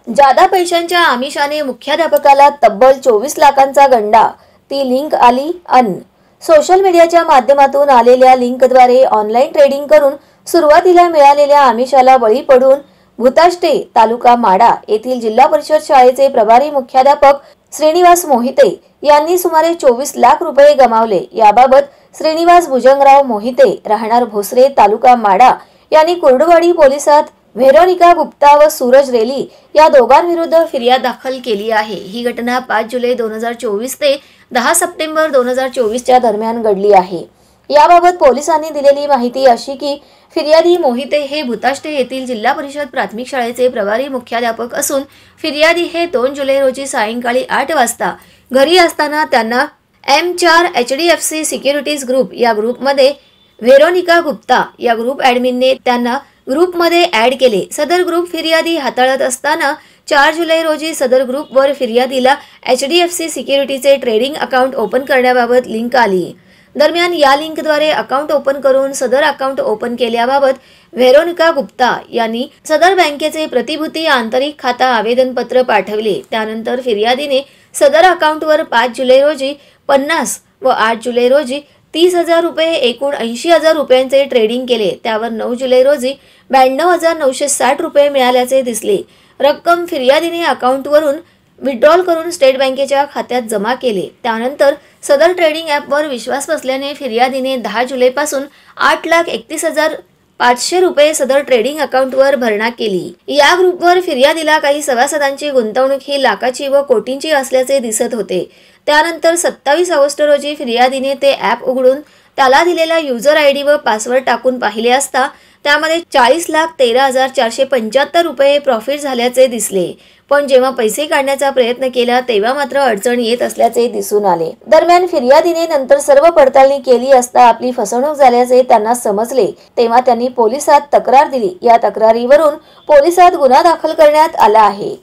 जादा पैशांच्या आमिषाने मुख्याध्यापकाला तब्बल 24 लाखांचा गंडा, ती लिंक आली सोशल मीडियाच्या माध्यमातून आलेल्या लिंकद्वारे ऑनलाईन ट्रेडिंग करून सुरुवातीला मिळालेल्या आमिषाला बळी पडून भुताष्टे तालुका माडा येथील जिल्हा परिषद शाळेचे प्रभारी मुख्याध्यापक श्रीनिवास मोहिते यांनी सुमारे 24 लाख रुपये गमावले। याबाबत श्रीनिवास भुजंगराव मोहिते राहणार भोसरे तालुका माडा यांनी कुर्डुवाडी पोलिसात व्हेरोनिका गुप्ता व सूरज रेली या दोघांविरुद्ध फिर्याद दाखल केली आहे। ही घटना 5 जुलै 2024 ते 10 सप्टेंबर 2024 च्या दरम्यान घडली आहे। याबाबत पोलिसांनी दिलेली माहिती अशी की फिर्यादी मोहिते हे भुताष्टे येथील जिल्हा परिषद प्राथमिक शाळेचे प्रभारी मुख्याध्यापक असून फिर्यादी हे 2 जुलै रोजी सायंकाळी 8 वाजता घरी असताना त्यांना M4 HDFC सिक्युरिटीज ग्रुप या ग्रुपमध्ये व्हेरोनिका गुप्ता या ग्रुप ॲडमिनने त्यांना ग्रुपमध्ये ॲड केले। सदर ग्रुप फिर्यादी हाताळत असताना 4 जुलै रोजी सदर ग्रुपवर फिर्यादीला HDFC सिक्युरिटीचे ट्रेडिंग अकाउंट ओपन करण्याबाबत लिंक आली। दरम्यान या लिंकद्वारे अकाउंट ओपन करून सदर अकाउंट ओपन केल्याबाबत व्हेरोनिका गुप्ता यांनी सदर बँकेचे प्रतिभूती आंतरिक खाता आवेदनपत्र पाठवले। त्यानंतर फिर्यादीने सदर अकाउंटवर 5 जुलै रोजी 50 व 8 जुलै रोजी 30,000 रुपये एकूण 80,000 रुपयांचे ट्रेडिंग केले। त्यावर 9 जुलै रोजी 92,960 रुपये मिळाल्याचे दिसले। रक्कम फिर्यादीने अकाउंटवरून विड्रॉल करून स्टेट बँकेच्या खात्यात जमा केले। त्यानंतर सदर ट्रेडिंग ॲपवर विश्वास बसल्याने फिर्यादीने 10 जुलैपासून 8,31,500 रुपये सदर ट्रेडिंग अकाउंटवर भरणा केली। या ग्रुपवर फिर्यादीला काही सभासदांची गुंतवणूक ही लाखाची व कोटींची असल्याचे दिसत होते। त्यानंतर 27 ऑगस्ट रोजी फिर्यादीने ते ॲप उघडून त्याला दिलेला युजर आयडी व पासवर्ड टाकून पाहिले असता त्यामध्ये 40,13,475 रुपये प्रॉफिट झाल्याचे दिसले। पण जेव्हा पैसे काढण्याचा प्रयत्न केला तेव्हा मात्र अडचण येत असल्याचे दिसून आले। दरम्यान फिर्यादीने नंतर सर्व पडताळणी केली असता आपली फसवणूक झाल्याचे त्यांना समजले। तेव्हा त्यांनी पोलिसात तक्रार दिली। या तक्रारीवरून पोलिसात गुन्हा दाखल करण्यात आला आहे।